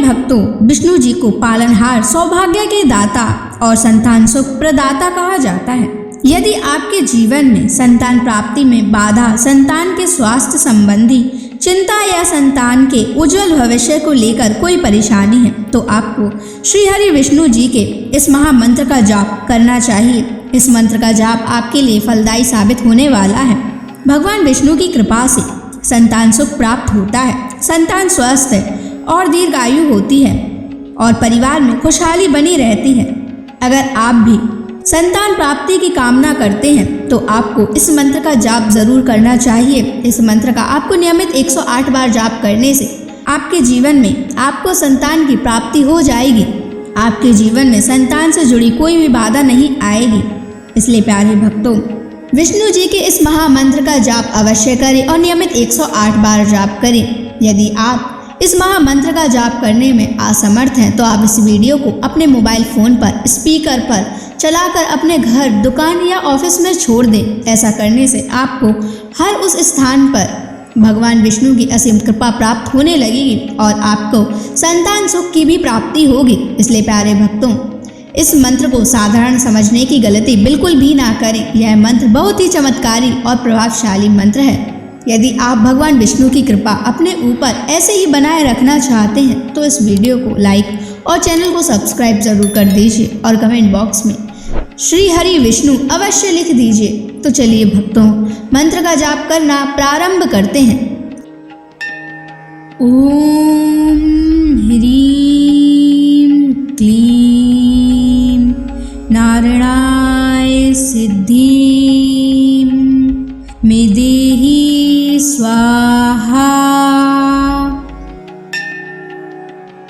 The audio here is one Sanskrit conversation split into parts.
भक्तों, विष्णु जी को पालनहार, सौभाग्य के दाता और संतान सुख प्रदाता कहा जाता है। यदि आपके जीवन में संतान प्राप्ति में बाधा, संतान के स्वास्थ्य संबंधी चिंता या संतान के उज्जवल भविष्य को लेकर कोई परेशानी है, तो आपको श्री हरि विष्णु जी के इस महामंत्र का जाप करना चाहिए। इस मंत्र का जाप आपके लिए फलदायी साबित होने वाला है। भगवान विष्णु की कृपा से संतान सुख प्राप्त होता है, संतान स्वस्थ है और दीर्घायु होती है और परिवार में खुशहाली बनी रहती है। अगर आप भी संतान प्राप्ति की कामना करते हैं तो आपको इस मंत्र का जाप जरूर करना चाहिए। इस मंत्र का आपको नियमित 108 बार जाप करने से आपके जीवन में आपको संतान की प्राप्ति हो जाएगी। आपके जीवन में संतान से जुड़ी कोई भी बाधा नहीं आएगी। इसलिए प्यारे भक्तों, विष्णु जी के इस महामंत्र का जाप अवश्य करें और नियमित 108 बार जाप करें। यदि आप इस महामंत्र का जाप करने में असमर्थ हैं तो आप इस वीडियो को अपने मोबाइल फोन पर स्पीकर पर चलाकर अपने घर, दुकान या ऑफिस में छोड़ दें। ऐसा करने से आपको हर उस स्थान पर भगवान विष्णु की असीम कृपा प्राप्त होने लगेगी और आपको संतान सुख की भी प्राप्ति होगी। इसलिए प्यारे भक्तों, इस मंत्र को साधारण समझने की गलती बिल्कुल भी ना करें। यह मंत्र बहुत ही चमत्कारी और प्रभावशाली मंत्र है। यदि आप भगवान विष्णु की कृपा अपने ऊपर ऐसे ही बनाए रखना चाहते हैं तो इस वीडियो को लाइक और चैनल को सब्सक्राइब जरूर कर दीजिए और कमेंट बॉक्स में श्री हरि विष्णु अवश्य लिख दीजिए। तो चलिए भक्तों, मंत्र का जाप करना प्रारंभ करते हैं। ओम ह्रीं क्लीं नारायणाय सिद्धिं मे देहि स्वाहा।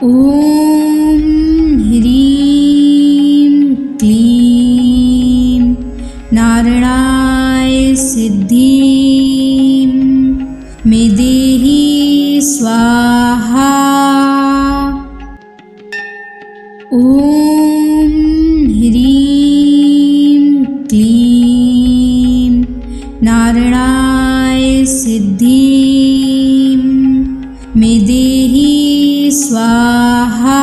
ओम ह्रीं क्लीं नारायणाय सिद्धिं मे देहि स्वाहा। ओम ह्रीं क्लीं नारायणाय सिद्धिं मे देहि स्वाहा।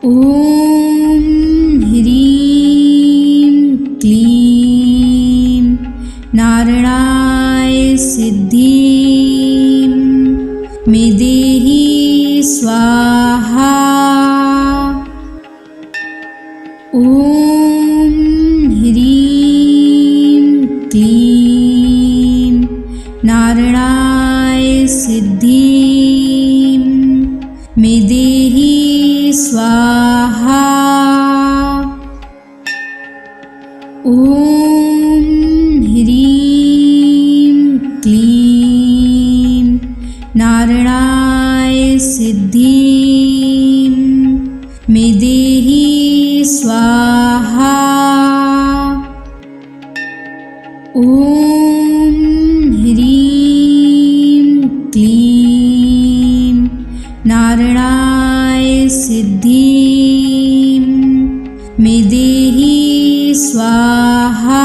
ओम ह्रीं क्लीं नारायणाय सिद्धिं मे देहि स्वाहा। ओम ह्रीं क्लीं नारायणाय सिद्धिं मे देहि स्वाहा। ओम ह्रीं क्लीं नारायणाय सिद्धिं मे देहि स्वाहा। ओम ह्रीं क्लीं नारायणाय सिद्धिं मे देहि स्वाहा।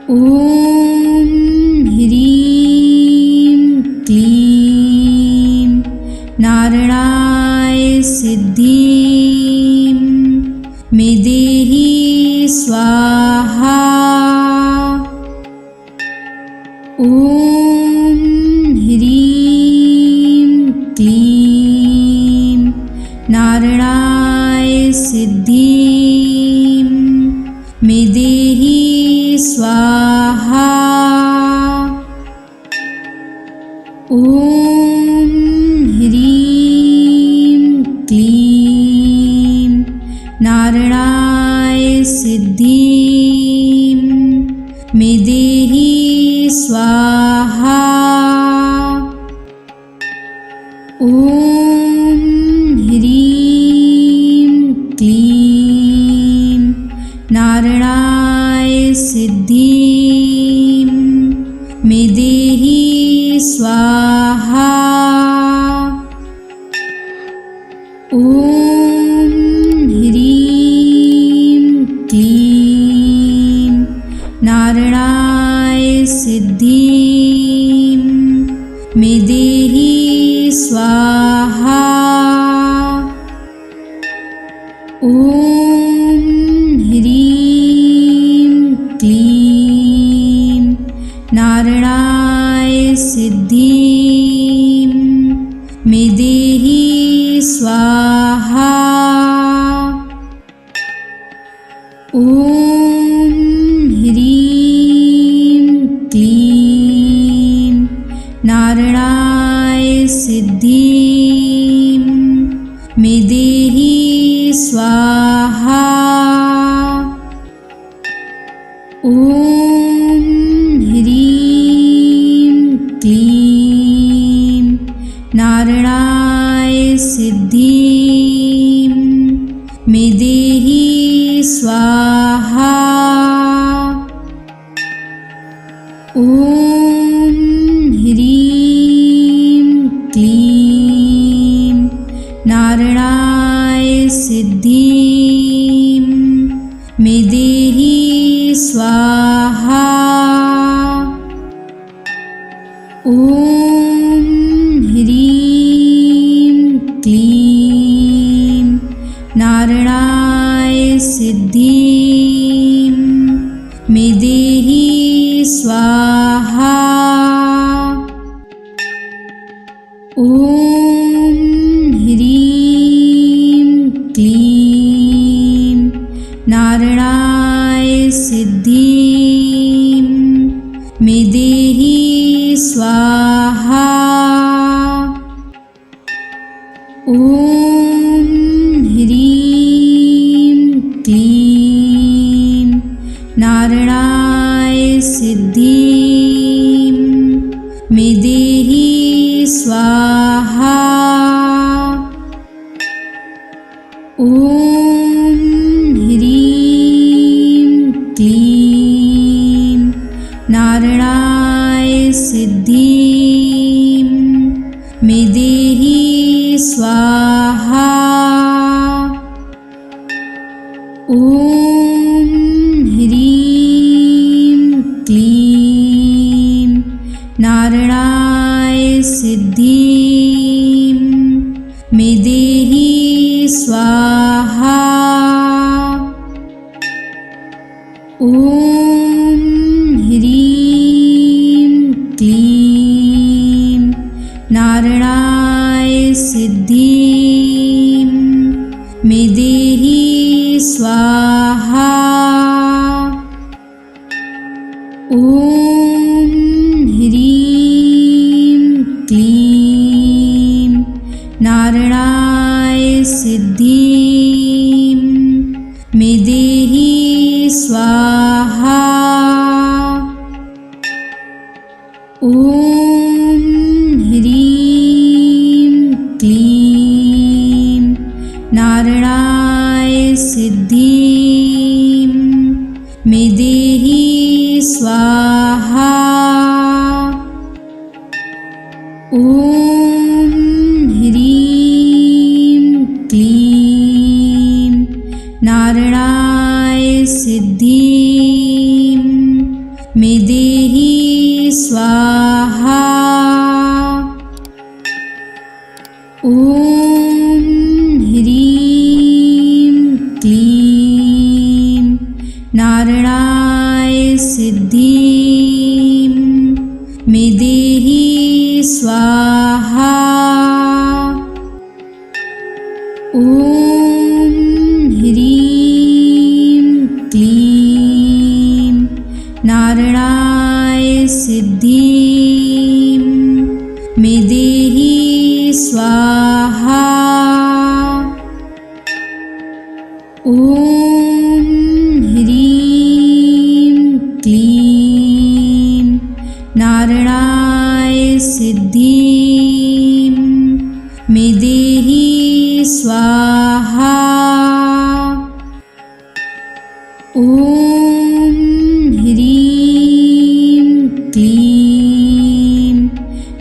ओम ह्रीं क्लीं नारायणाय सिद्धिं मे देहि स्वाहा। ओम ह्रीं क्लीं नारायणाय सिद्धिं मे देहि स्वाहा। ओम ह्रीं क्लीं नारायणाय सिद्धिं मे देहि स्वाहा। ओम ह्रीं क्लीं नारायणाय सिद्धिं मे देहि स्वाहा। ओम ह्रीं क्लीं नारायणाय सिद्धिं ॐ ह्रीं क्लीं नारायणाय सिद्धिं मे देहि स्वाहा। ॐ ह्रीं क्लीं नारायणाय सिद्धिं मे देहि स्वाहा। ॐ ह्रीं क्लीं नारायणाय सिद्धिं मे देहि स्वाहा। ॐ ह्रीं क्लीं नारायणाय सिद्धिं मे देहि स्वाहा। ॐ ह्रीं क्लीं नारायणाय सिद्धिं मे देहि स्वाहा। ॐ ह्रीं क्लीं नारायणाय सिद्धिं मे देहि स्वाहा। ॐ ह्रीं क्लीं नारायणाय सिद्धिं मे देहि स्वाहा। ॐ ह्रीं क्लीं नारायणाय सिद्धिं मे देहि स्वाहा। ॐ ह्रीं क्लीं नारायणाय सिद्धिं मे देहि स्वाहा। ॐ ह्रीं क्लीं नारायणाय सिद्धिं मे देहि स्वाहा। ॐ ह्रीं क्लीं नारायणाय सिद्धिं मे देहि स्वाहा। ॐ ह्रीं क्लीं नारायणाय सिद्धिं मे देहि स्वाहा। ॐ ह्रीं क्लीं नारायणाय सिद्धिं मे देहि स्वाहा। ॐ ह्रीं क्लीं नारायणाय सिद्धिं मे देहि स्वाहा। ॐ ह्रीं क्लीं नारायणाय सिद्धिं मे देहि स्वाहा। ॐ ह्रीं क्लीं नारायणाय सिद्धिं मे देहि स्वाहा। ॐ ह्रीं क्लीं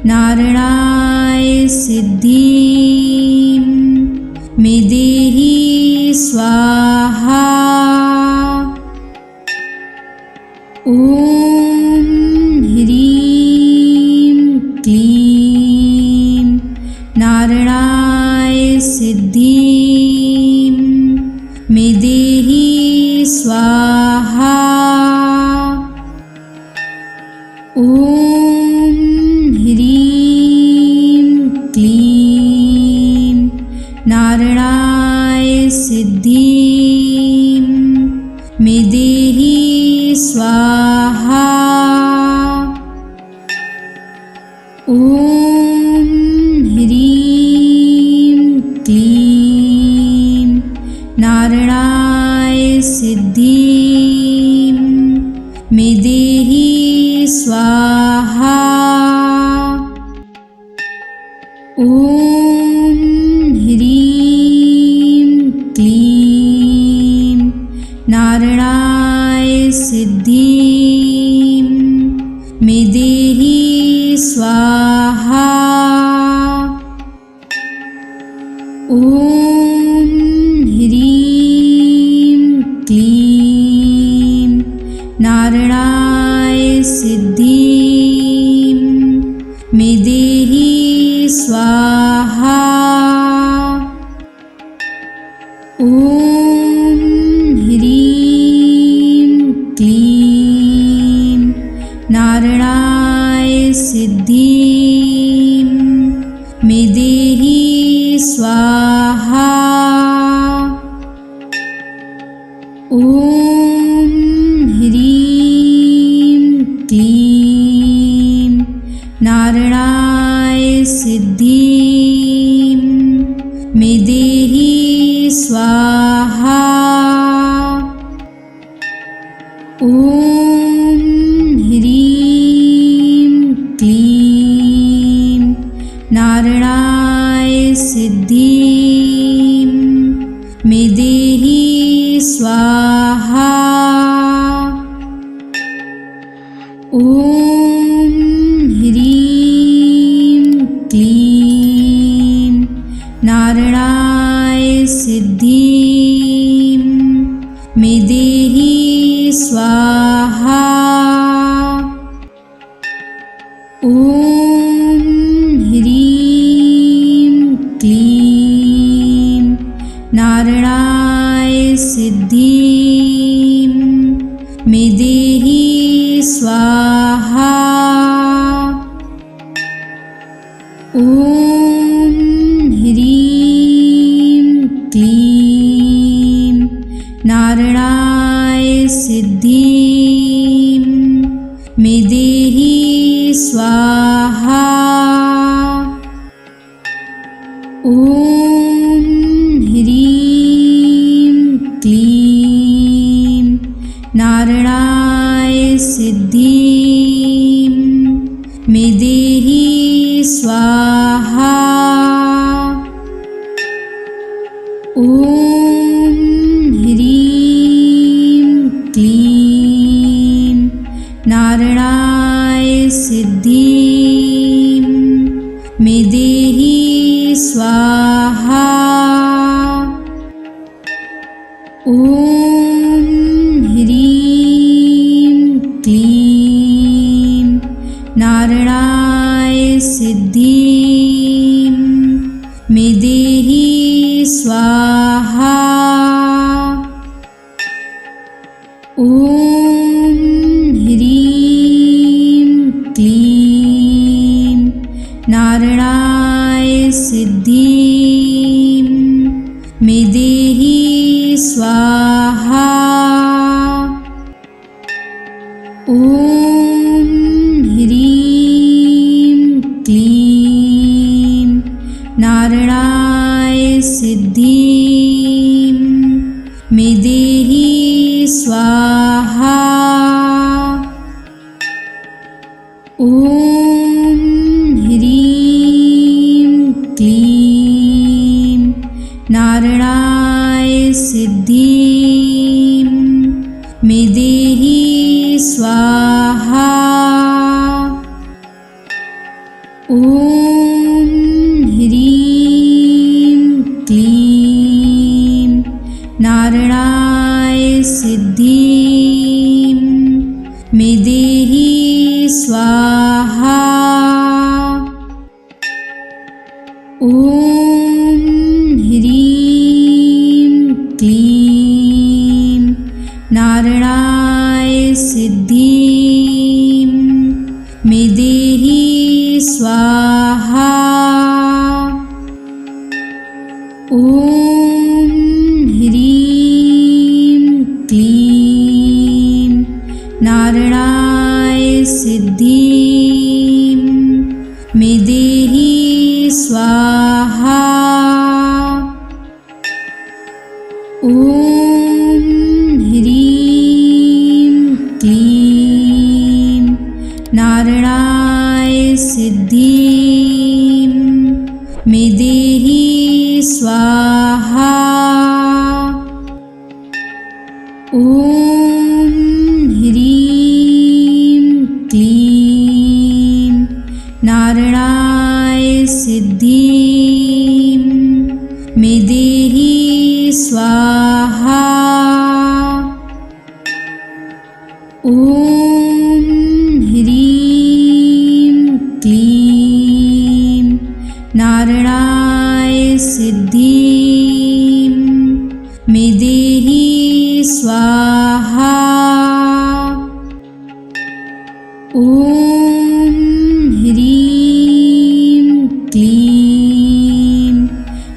नारायणाय सिद्धिं मे देहि स्वाहा। ॐ ह्रीं क्लीं नारायणाय सिद्धिं स्वाहा। ॐ ह्रीं क्लीं नारायणाय सिद्धिं मे देहि स्वाहा। ॐ ह्रीं क्लीं नारायणाय सिद्धिं मे देहि स्वाहा। ॐ ह्रीं क्लीं नारायणाय सिद्धिं मे देहि स्वाहा। ॐ ह्रीं क्लीं नारायणाय सिद्धिं मे देहि स्वाहा। ॐ ह्रीं क्लीं नारायणाय सिद्धिं मे देहि स्वाहा। ॐ ह्रीं क्लीं नारायणाय सिद्धिं मे देहि स्वाहा। ॐ ह्रीं क्लीं नारायणाय सिद्धिं मे देहि स्वाहा। ॐ ह्रीं क्लीं नारायणाय सिद्धिं मे देहि स्वाहा। ॐ ह्रीं क्लीं नारायणाय सिद्धिं मे देहि स्वाहा। ॐ ह्रीं क्लीं नारायणाय सिद्धिं मे देहि स्वाहा। ॐ ह्रीं क्लीं नारायणाय सिद्धिं मे देहि स्वाहा। ॐ ह्रीं क्लीं नारायणाय सिद्धिं मे देहि स्वाहा। ॐ ह्रीं क्लीं नारायणाय सिद्धिं मे देहि स्वाहा। ॐ ह्रीं क्लीं नारायणाय सिद्धिं मे देहि स्वाहा। ॐ ह्रीं क्लीं नारायणाय सिद्धिं मे देहि स्वाहा। ॐ ह्रीं क्लीं नारायणाय सिद्धिं मे देहि स्वाहा। ॐ ह्रीं क्लीं नारायणाय सिद्धिं मे देहि स्वाहा। ॐ ह्रीं क्लीं नारायणाय सिद्धिं मे देहि स्वाहा। ॐ ह्रीं क्लीं नारायणाय सिद्धिं मे देहि स्वाहा। ॐ ह्रीं क्लीं नारायणाय सिद्धिं मे देहि स्वाहा। ॐ ह्रीं क्लीं नारायणाय सिद्धिं मे देहि स्वाहा। ॐ ह्रीं क्लीं नारायणाय सिद्धिं मे देहि स्वाहा। ॐ ह्रीं क्लीं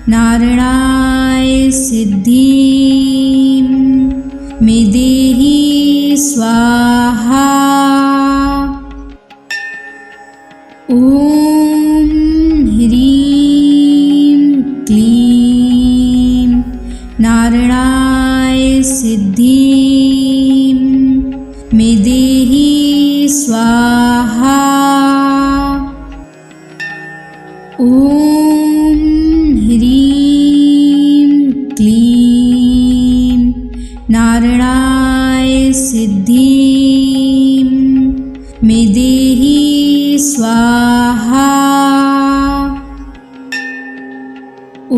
नारायणाय सिद्धिं मे देहि स्वाहा। ॐ ह्रीं क्लीं नारायणाय सिद्धिं मे देहि स्वाहा। ॐ ह्रीं क्लीं नारायणाय सिद्धिं मे देहि स्वाहा। ॐ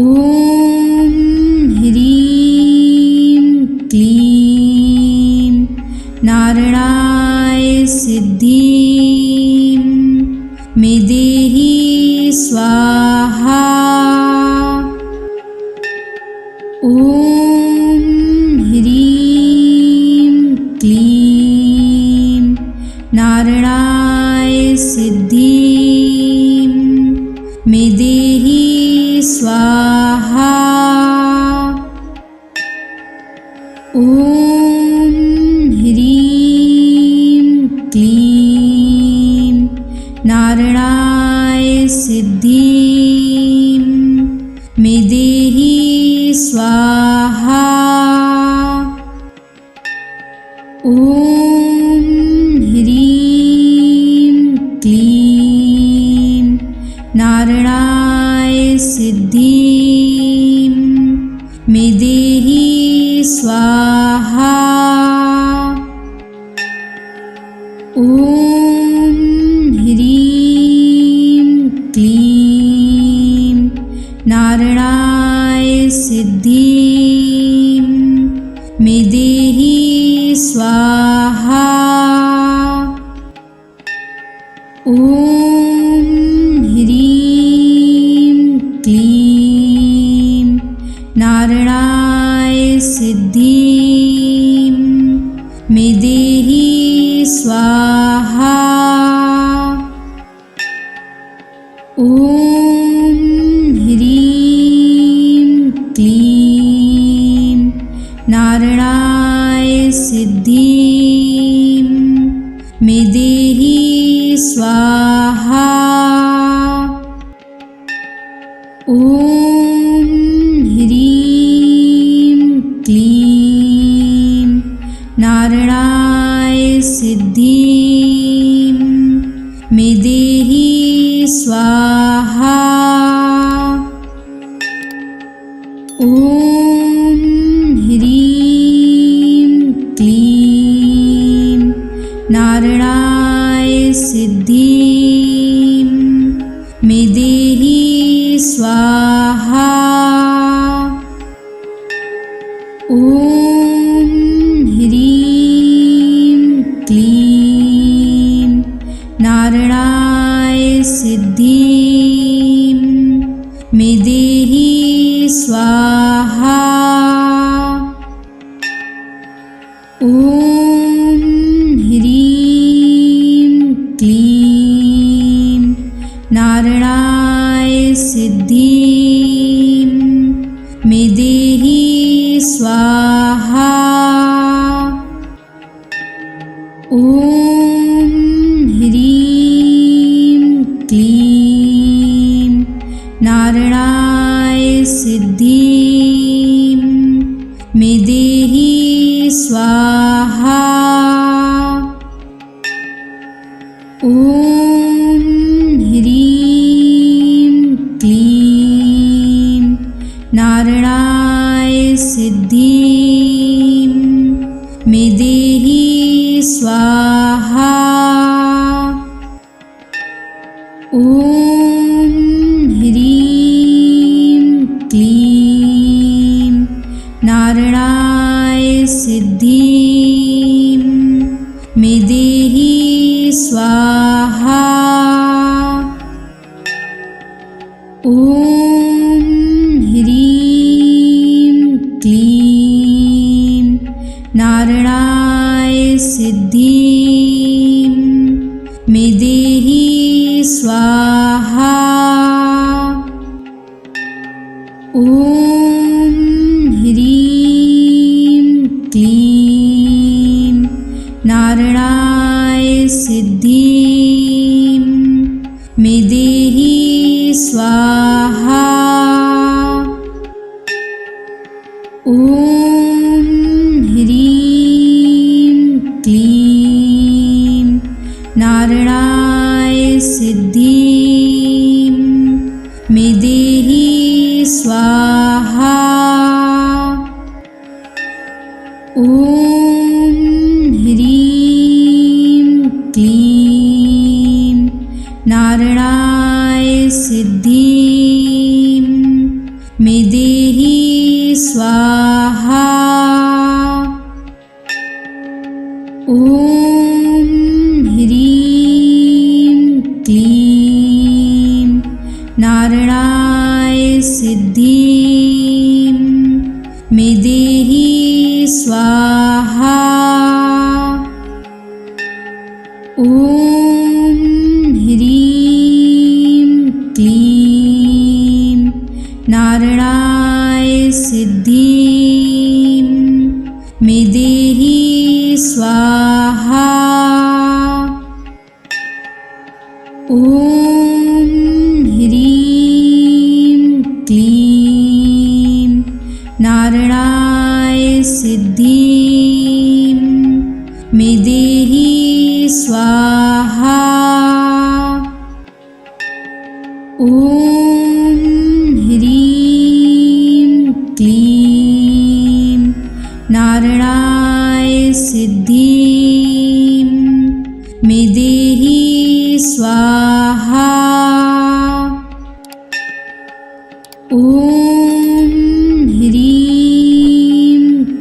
ह्रीं क्लीं नारायणाय सिद्धिं मे देहि स्वाहा। ॐ ह्रीं क्लीं नारायणाय सिद्धिं मे देहि स्वाहा। ॐ ह्रीं क्लीं नारायणाय सिद्धिं मे देहि स्वाहा। ॐ ह्रीं क्लीं नारायणाय सिद्धिं मे देहि स्वाहा। ॐ ह्रीं क्लीं नारायणाय सिद्धिं मे देहि स्वाहा। ॐ ह्रीं क्लीं नारायणाय सिद्धिं मे देहि स्वाहा। ॐ ह्रीं क्लीं नारायणाय सिद्धिं मे देहि स्वाहा। ॐ ह्रीं क्लीं नारायणाय सिद्धिं मे देहि स्वाहा। ॐ ह्रीं क्लीं नारायणाय सिद्धिं मे देहि स्वाहा। ॐ ह्रीं क्लीं नारायणाय सिद्धिं मे देहि स्वाहा। ॐ ॐ ह्रीं क्लीं नारायणाय सिद्धिं मे देहि स्वाहा। ॐ ह्रीं क्लीं नारायणाय सिद्धिं मे देहि स्वाहा। ॐ ह्रीं क्लीं नारायणाय सिद्धिं मे देहि स्वाहा। ॐ ह्रीं क्लीं नारायणाय सिद्धिं मे देहि स्वाहा। ॐ ह्रीं क्लीं नारायणाय सिद्धिं मे देहि स्वाहा। ॐ ह्रीं क्लीं नारायणाय सिद्धिं मे देहि स्वाहा। ॐ ह्रीं क्लीं नारायणाय सिद्धिं मे देहि स्वाहा। ॐ ह्रीं क्लीं नारायणाय सिद्धिं मे देहि स्वाहा। ॐ ह्रीं क्लीं नारायणाय सिद्धिं मे देहि स्वाहा। ॐ ह्रीं क्लीं नारायणाय सिद्धिं मे देहि स्वाहा। ॐ ह्रीं क्लीं नारायणाय सिद्धिं मे देहि स्वाहा। ॐ ह्रीं क्लीं नारायणाय सिद्धिं मे देहि स्वाहा। ॐ ह्रीं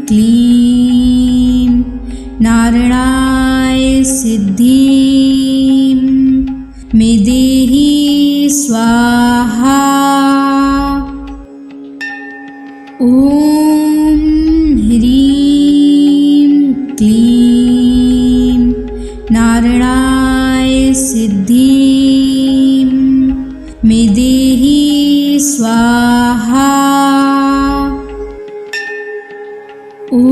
क्लीं नारायणाय सिद्धिं मे देहि स्वाहा। ॐ ह्रीं क्लीं नारायणाय सिद्धिं मे देहि स्वाहा। ॐ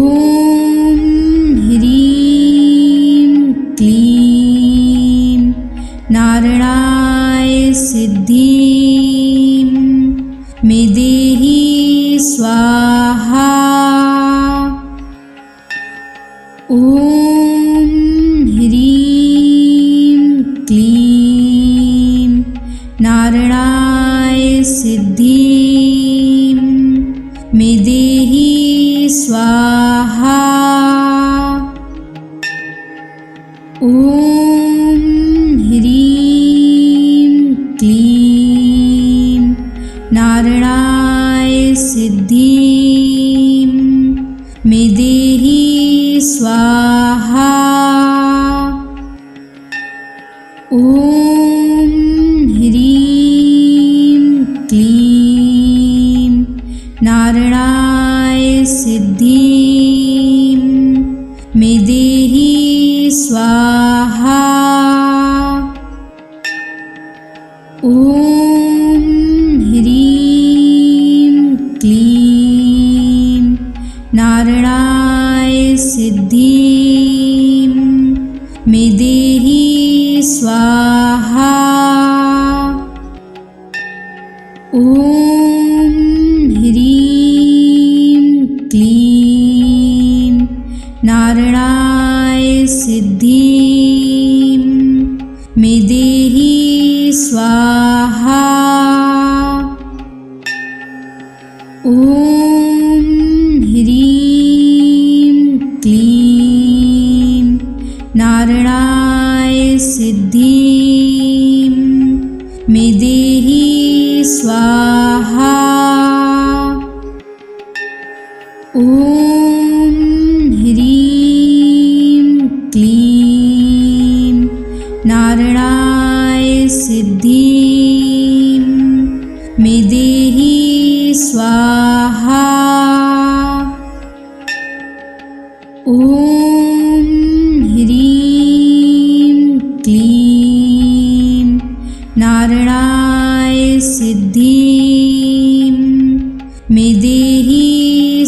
ह्रीं क्लीं नारायणाय सिद्धिं मे देहि स्वाहा। ॐ ह्रीं क्लीं नारायणाय सिद्धिं मे देहि स्वाहा। ॐ ह्रीं क्लीं नारायणाय सिद्धिं मे देहि स्वाहा। ॐ ह्रीं क्लीं नारायणाय सिद्धिं मे स्वाहा। ॐ ह्रीं क्लीं नारायणाय सिद्धिं मे देहि स्वाहा। ॐ ह्रीं क्लीं नारायणाय सिद्धिं मे देहि स्वाहा। ॐ ह्रीं क्लीं नारायणाय सिद्धिं मे देहि स्वाहा। ॐ ह्रीं क्लीं नारायणाय सिद्धिं मे देहि स्वाहा। ॐ ह्रीं क्लीं नारायणाय सिद्धिं मे देहि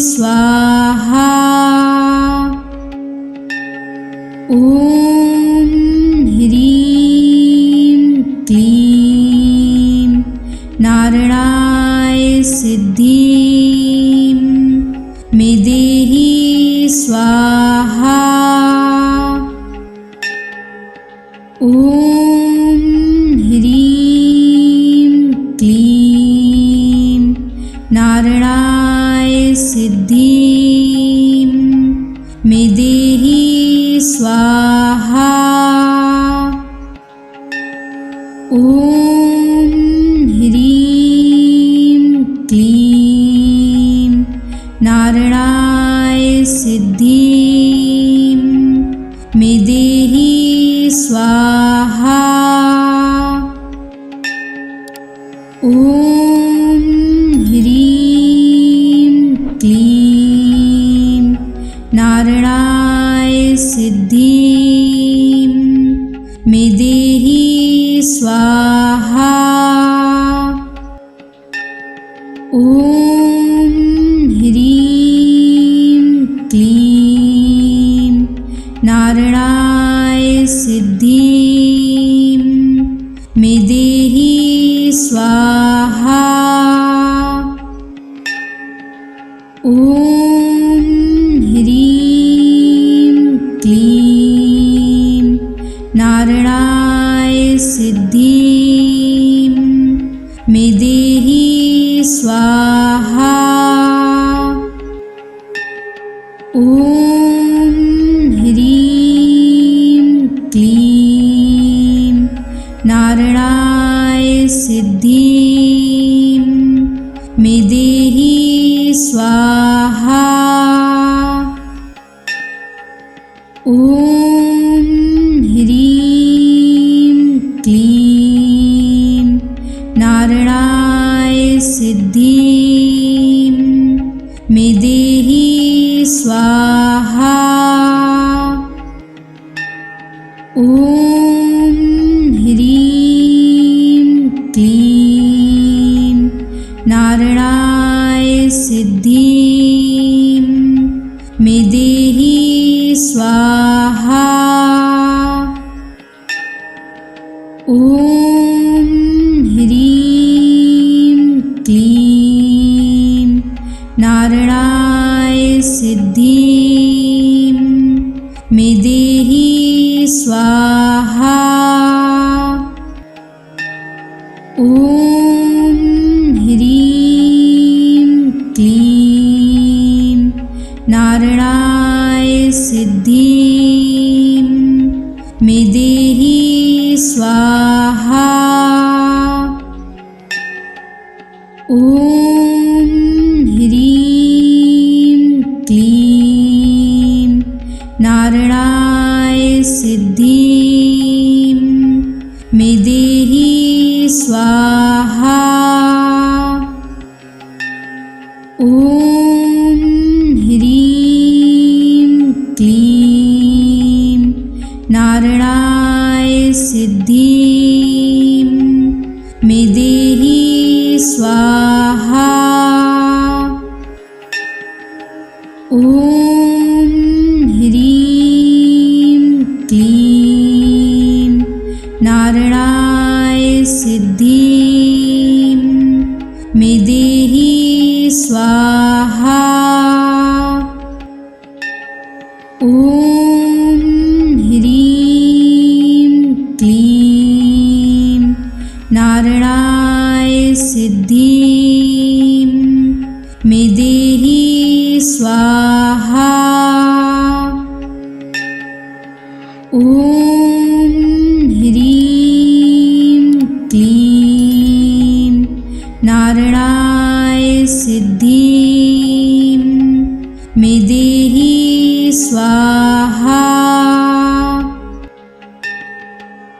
स्वाहा। ॐ ह्रीं क्लीं नारायणाय सिद्धिं मे देहि स्वाहा। ॐ ह्रीं क्लीं नारायणाय सिद्धिं मे देहि स्वाहा। ॐ ह्रीं क्लीं नारायणाय सिद्धिं मे देहि स्वाहा। ॐ ह्रीं क्लीं नारायणाय सिद्धिं मे देहि स्वाहा। ॐ ह्रीं क्लीं नारायणाय सिद्धिं मे देहि स्वाहा। ॐ ह्रीं क्लीं नारायणाय सिद्धिं मे देहि स्वाहा। ॐ ह्रीं क्लीं नारायणाय सिद्धिं मे देहि स्वाहा। ॐ ह्रीं क्लीं नारायणाय सिद्धिं मे देहि स्वाहा। ॐ ह्रीं क्लीं नारायणाय सिद्धिं मे देहि स्वाहा। ॐ ह्रीं क्लीं नारायणाय सिद्धिं मे देहि स्वाहा। ॐ ह्रीं क्लीं नारायणाय सिद्धिं मे देहि स्वाहा। ॐ ह्रीं क्लीं नारायणाय सिद्धिं मे देहि स्वाहा। ॐ ह्रीं क्लीं नारायणाय सिद्धिं मे देहि स्वाहा। ॐ ह्रीं क्लीं नारायणाय सिद्धिं मे देहि स्वाहा। ॐ ह्रीं क्लीं नारायणाय सिद्धिं मे देहि स्वाहा। ॐ ह्रीं क्लीं नारायणाय सिद्धिं मे देहि स्वाहा।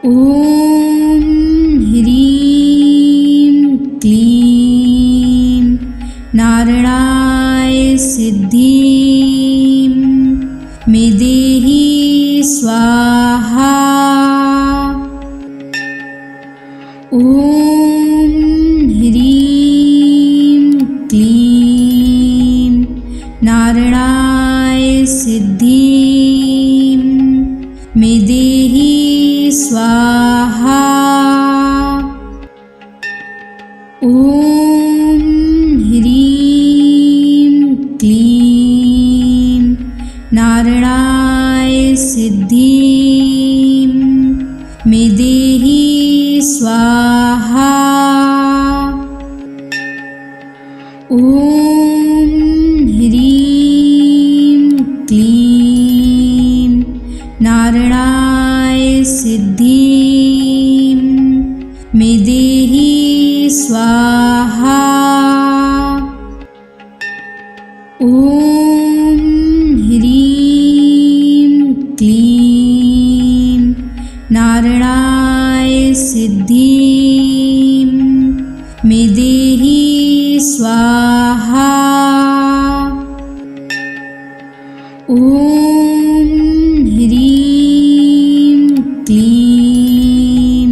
ॐ ह्रीं क्लीं नारायणाय सिद्धिं मे देहि स्वाहा। ॐ ह्रीं क्लीं नारायणाय सिद्धिं मे देहि स्वाहा। ॐ ह्रीं क्लीं नारायणाय सिद्धिं मे देहि स्वाहा। ॐ ह्रीं क्लीं नारायणाय सिद्धिं मे देहि स्वाहा। ॐ ह्रीं क्लीं नारायणाय सिद्धिं मे देहि स्वाहा। ॐ ह्रीं क्लीं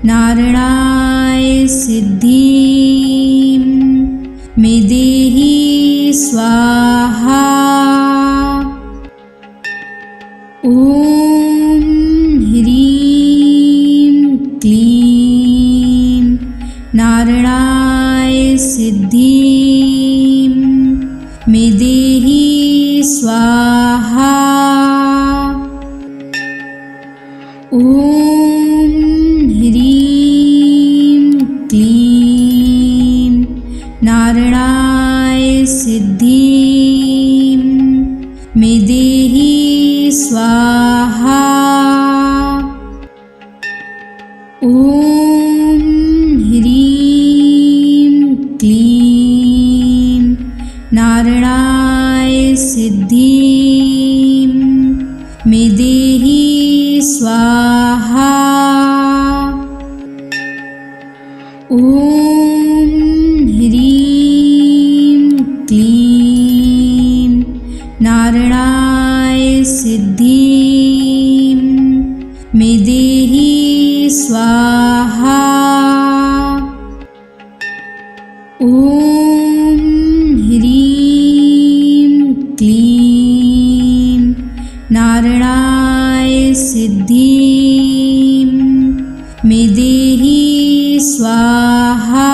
नारायणाय सिद्धिं मे देहि स्वाहा। ॐ ह्रीं क्लीं नारायणाय सिद्धिं मे देहि स्वाहा। ॐ ह्रीं क्लीं नारायणाय सिद्धिं मे देहि स्वाहा। ॐ ह्रीं क्लीं नारायणाय सिद्धिं मे देहि स्वाहा। ॐ ह्रीं क्लीं नारायणाय सिद्धिं मे देहि स्वाहा। ॐ ह्रीं क्लीं नारायणाय सिद्धिं मे देहि स्वाहा।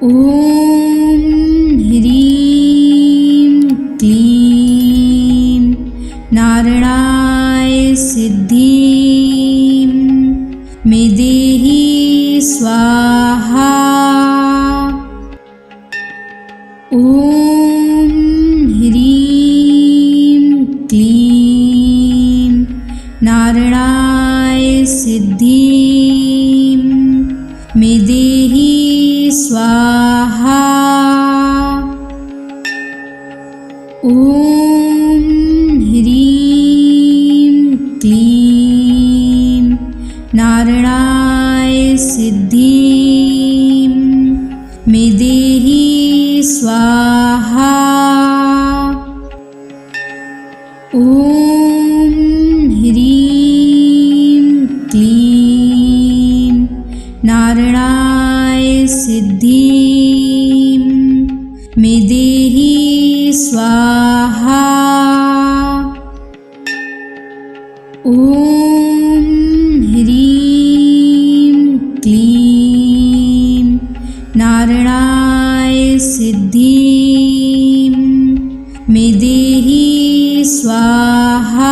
ॐ ह्रीं क्लीं नारायणाय सिद्धिं मे देहि स्वाहा। ॐ ह्रीं क्लीं नारायणाय सिद्धिं मे देहि स्वाहा। ॐ ह्रीं क्लीं नारायणाय सिद्धिं मे देहि स्वाहा। ॐ ॐ ह्रीं क्लीं नारायणाय सिद्धिं मे देहि स्वाहा। ॐ ह्रीं क्लीं नारायणाय सिद्धिं मे देहि स्वाहा।